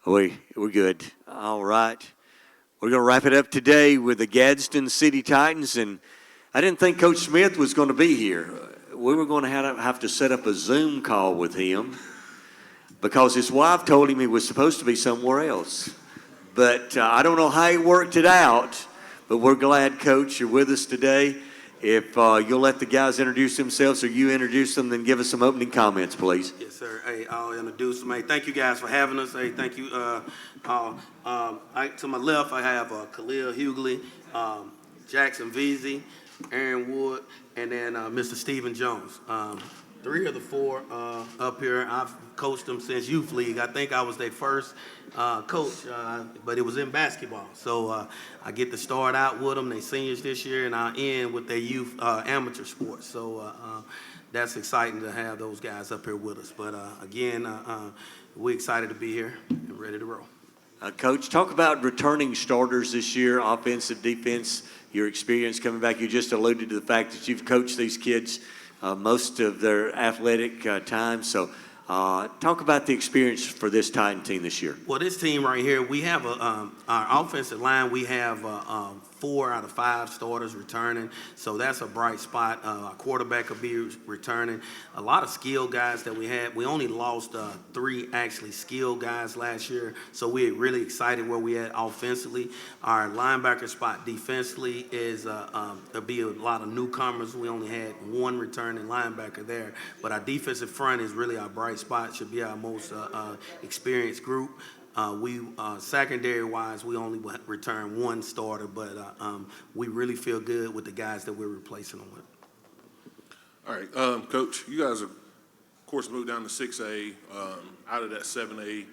We're good. All right. We're going to wrap it up today with the Gadsden City Titans, and I didn't think Coach Smith was going to be here. We were going to have to set up a Zoom call with him because his wife told him he was supposed to be somewhere else. But I don't know how he worked it out, but we're glad, Coach, you're with us today. If you'll let the guys introduce themselves or you introduce them, then give us some opening comments, please. Yes, sir. Hey, I'll introduce them. Hey, thank you guys for having us. Hey, thank you. To my left, I have Khalil Hughley, Jackson Veazey, Aaron Wood, and then Mr. Stephen Jones. Three of the four up here. I've coached them since youth league. I think I was their first coach, but it was in basketball. So I get to start out with them. They seniors this year, and I end with their youth amateur sports. So that's exciting to have those guys up here with us. But again, we're excited to be here and ready to roll. Coach, talk about returning starters this year, offensive, defense, your experience coming back. You just alluded to the fact that you've coached these kids most of their athletic time. So talk about the experience for this Titan team this year. Well, this team right here, we have our offensive line. We have 4 out of 5 starters returning, so that's a bright spot. Our quarterback will be returning. A lot of skilled guys that we had. We only lost 3 actually skilled guys last year, so we're really excited where we at offensively. Our linebacker spot defensively is there'll be a lot of newcomers. We only had 1 returning linebacker there, but our defensive front is really our bright spot. Should be our most experienced group. We secondary-wise, we only return 1 starter, but we really feel good with the guys that we're replacing them with. All right, Coach, you guys have, of course, moved down to 6A, out of that 7A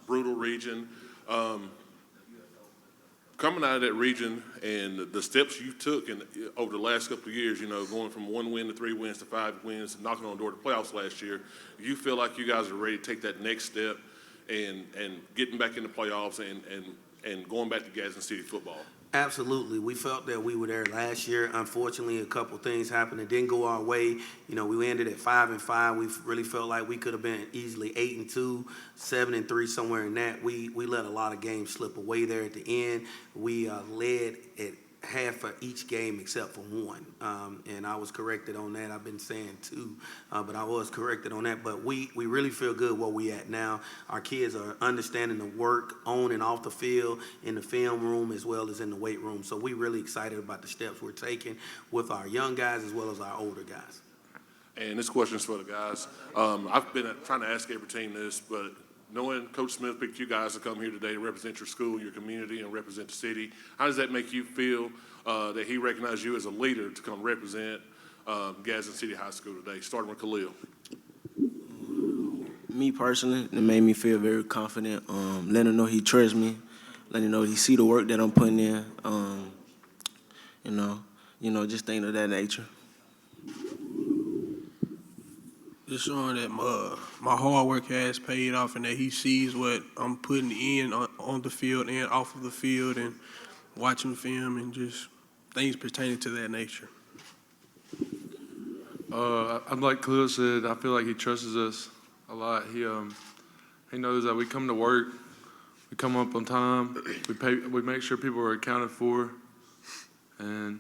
brutal region. Coming out of that region and the steps you took over the last couple of years, you know, going from 1 win to 3 wins to 5 wins, and knocking on the door to playoffs last year, you feel like you guys are ready to take that next step and getting back in the playoffs and going back to Gadsden City football? Absolutely. We felt that we were there last year. Unfortunately, a couple things happened. It didn't go our way. You know, we ended at 5-5. We really felt like we could have been easily 8-2, 7-3, somewhere in that. We let a lot of games slip away there at the end. We led at half of each game except for 1, and I was corrected on that. I've been saying 2, but I was corrected on that. But we really feel good where we at now. Our kids are understanding the work on and off the field, in the film room as well as in the weight room. So we're really excited about the steps we're taking with our young guys as well as our older guys. And this question is for the guys. I've been trying to ask every team this, but knowing Coach Smith picked you guys to come here today to represent your school, your community, and represent the city, how does that make you feel that he recognized you as a leader to come represent Gadsden City High School today, starting with Khalil? Me personally, it made me feel very confident. Letting him know he trusts me, letting him know he see the work that I'm putting in. Just things of that nature. Just showing that my hard work has paid off and that he sees what I'm putting in on the field and off of the field, and watching film and just things pertaining to that nature. Like Khalil said, I feel like he trusts us a lot. He knows that we come to work, we come up on time, we make sure people are accounted for, and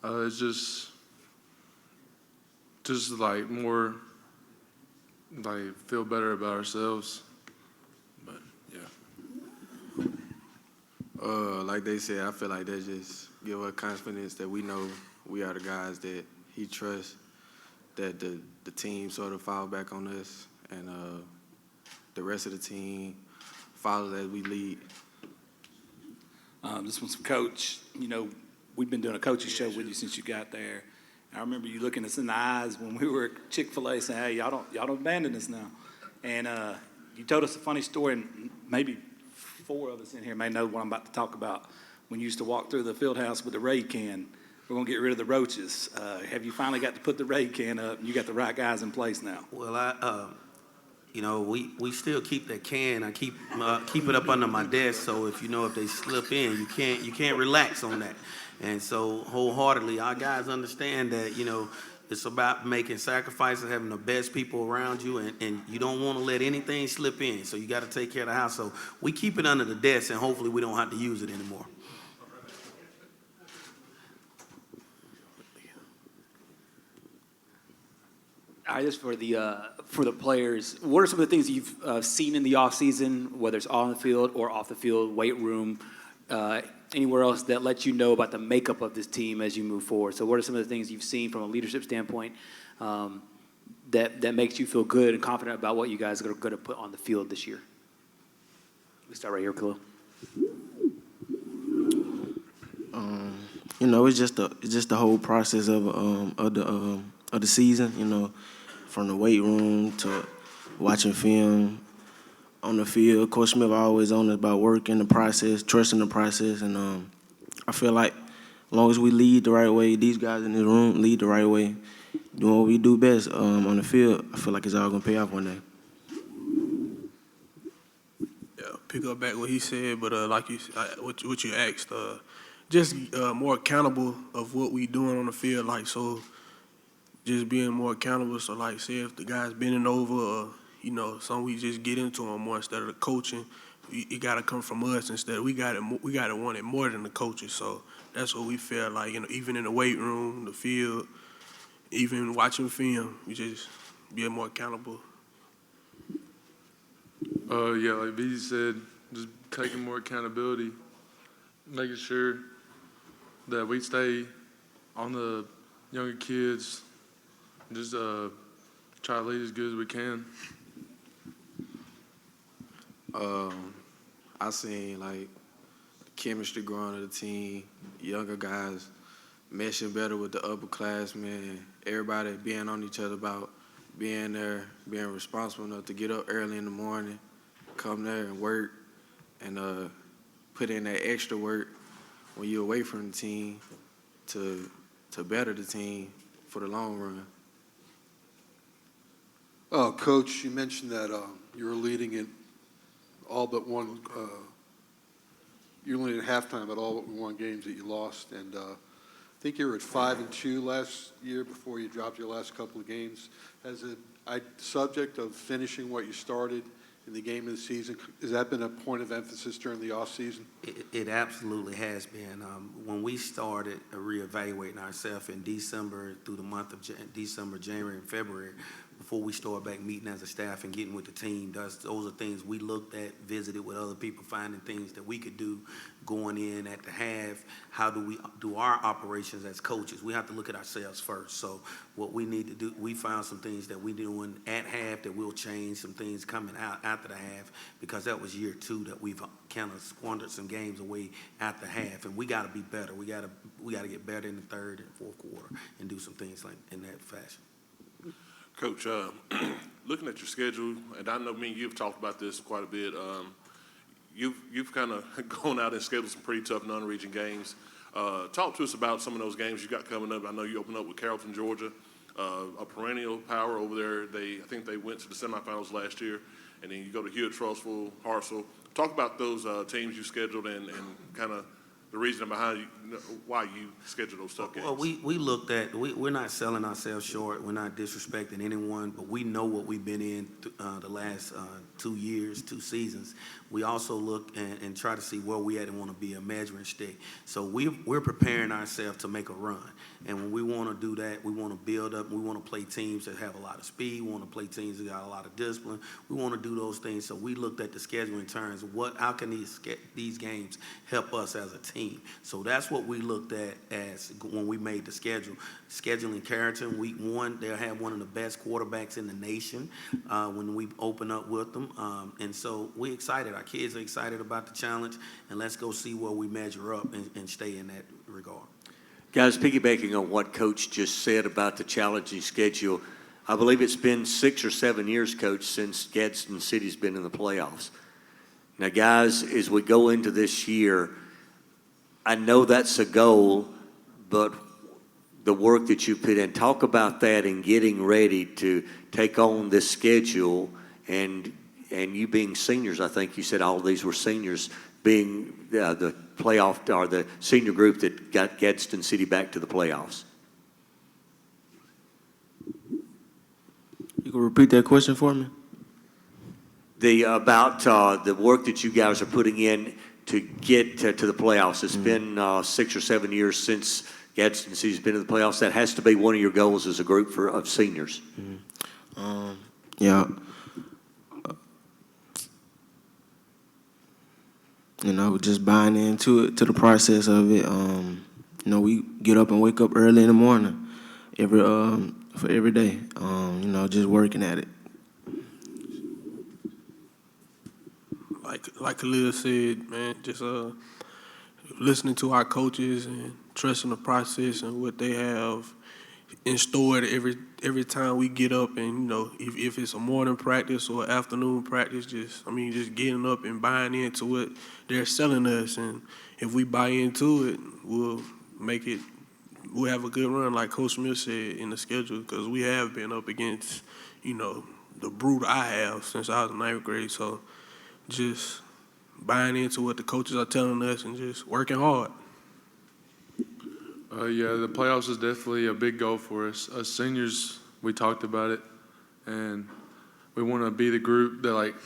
it's just like more like feel better about ourselves. But yeah. Like they said, I feel like that just give us confidence that we know we are the guys that he trusts, that the team sort of fall back on us, and the rest of the team follows as we lead. This one's Coach. You know, we've been doing a coaching show with you since you got there. I remember you looking us in the eyes when we were at Chick-fil-A saying, "Hey, y'all don't abandon us now." And you told us a funny story, and maybe 4 of us in here may know what I'm about to talk about. When you used to walk through the field house with the Raid can, we're going to get rid of the roaches. Have you finally got to put the Raid can up, and you got the right guys in place now? Well, we still keep that can. I keep it up under my desk, so if they slip in, you can't relax on that. And so wholeheartedly, our guys understand that, It's about making sacrifices, having the best people around you, and you don't want to let anything slip in. So you got to take care of the house. So we keep it under the desk, and hopefully we don't have to use it anymore. I just for the players, what are some of the things you've seen in the off season, whether it's on the field or off the field, weight room, anywhere else that lets you know about the makeup of this team as you move forward? So what are some of the things you've seen from a leadership standpoint that makes you feel good and confident about what you guys are going to put on the field this year? We start right here, Khalil. You know, it's just the whole process of the season. You know, from the weight room to watching film on the field. Coach Smith always on us about working the process, trusting the process, and I feel like as long as we lead the right way, these guys in this room lead the right way, doing what we do best on the field, I feel like it's all gonna pay off one day. Yeah, pick up back what he said, but like what you asked, just more accountable of what we doing on the field, like so. Just being more accountable. So, like, say if the guy's bending over, or you know, something we just get into him more instead of the coaching. It got to come from us instead. We got to want it more than the coaches. So that's what we feel like. You know, even in the weight room, the field, even watching film, we just be more accountable. Yeah, like B said, just taking more accountability, making sure that we stay on the younger kids. Just try to lead as good as we can. I seen like the chemistry growing of the team, younger guys meshing better with the upperclassmen, everybody being on each other about being there, being responsible enough to get up early in the morning, come there and work, and put in that extra work when you're away from the team to better the team for the long run. Coach, you mentioned that you were leading in all but one. You were leading at halftime at all but one games that you lost, and I think you were at 5-2 last year before you dropped your last couple of games. As a subject of finishing what you started in the game of the season, has that been a point of emphasis during the off season? It absolutely has been. When we started reevaluating ourselves in December through the month of December, January, and February, before we started back meeting as a staff and getting with the team, those are things we looked at, visited with other people, finding things that we could do going in at the half. How do we do our operations as coaches? We have to look at ourselves first. So what we need to do, we found some things that we doing at half that we'll change, some things coming out after the half, because that was year 2 that we've kind of squandered some games away at the half, and we got to be better. We got to get better in the third and fourth quarter and do some things like in that fashion. Coach, looking at your schedule, and I know me and you've talked about this quite a bit. You've kind of gone out and scheduled some pretty tough non-region games. Talk to us about some of those games you got coming up. I know you opened up with Carrollton, Georgia, a perennial power over there. I think they went to the semifinals last year, and then you go to Hewitt-Trussville, Hartselle. Talk about those teams you scheduled and kind of the reason behind why you schedule those tough games. Well, we looked at, we're not selling ourselves short. We're not disrespecting anyone, but we know what we've been in the last 2 years, 2 seasons. We also look and try to see where we at and want to be a measuring stick. So we're preparing ourselves to make a run. And when we want to do that, we want to build up. We want to play teams that have a lot of speed. We want to play teams that got a lot of discipline. We want to do those things. So we looked at the schedule in terms of how can these games help us as a team. So that's what we looked at as when we made the schedule. Scheduling Carrollton, week 1, they'll have one of the best quarterbacks in the nation when we open up with them. And so we're excited. Our kids are excited about the challenge, and let's go see where we measure up and stay in that regard. Guys, piggybacking on what Coach just said about the challenging schedule, I believe it's been 6 or 7 years, Coach, since Gadsden City's been in the playoffs. Now, guys, as we go into this year, I know that's a goal, but the work that you put in, talk about that and getting ready to take on this schedule, and you being seniors, I think you said all of these were seniors, being the playoff or the senior group that got Gadsden City back to the playoffs. You can repeat that question for me? About the work that you guys are putting in to get to the playoffs. It's been 6 or 7 years since Gadsden City's been in the playoffs. That has to be one of your goals as a group of seniors. Yeah. You know, just buying into it, to the process of it. You know, we get up and wake up early in the morning, for every day. You know, just working at it. Like Khalil said, man, just listening to our coaches and trusting the process and what they have in store every time we get up. And, you know, if it's a morning practice or afternoon practice, just getting up and buying into what they're selling us. And if we buy into it, we'll have a good run, like Coach Smith said, in the schedule, because we have been up against, you know, the brute I have since I was in 9th grade. So just buying into what the coaches are telling us and just working hard. Yeah, the playoffs is definitely a big goal for us. Us seniors, we talked about it, and we want to be the group that, like,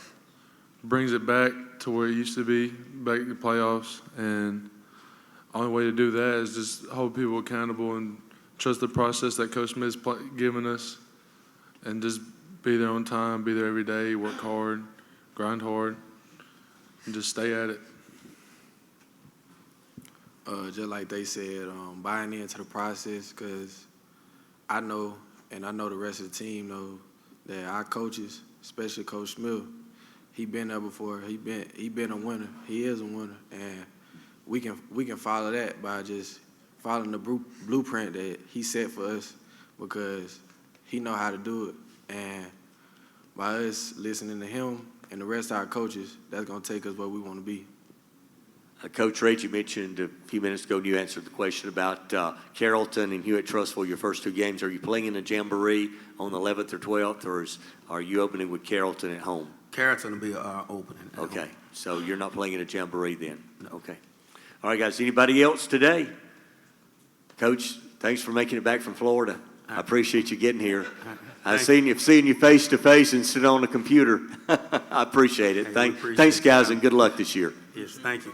brings it back to where it used to be, back to the playoffs. And the only way to do that is just hold people accountable and trust the process that Coach Smith's given us, and just be there on time, be there every day, work hard, grind hard, and just stay at it. Just like they said, buying into the process, because I know, and I know the rest of the team know, that our coaches, especially Coach Smith, he been there before. He been a winner. He is a winner, and we can follow that by just following the blueprint that he set for us, because he know how to do it. And by us listening to him and the rest of our coaches, that's gonna take us where we want to be. Coach Rage, you mentioned a few minutes ago, and you answered the question about Carrollton and Hewitt Trustful, your first two games. Are you playing in a jamboree on the 11th or 12th, or are you opening with Carrollton at home? Carrollton will be our opening. Okay, so you're not playing in a jamboree then? Okay. All right, guys, anybody else today? Coach, thanks for making it back from Florida. I appreciate you getting here. I've seen you face to face and sit on a computer. I appreciate it. Hey, we appreciate Thanks, guys, you. and good luck this year. Yes, thank you.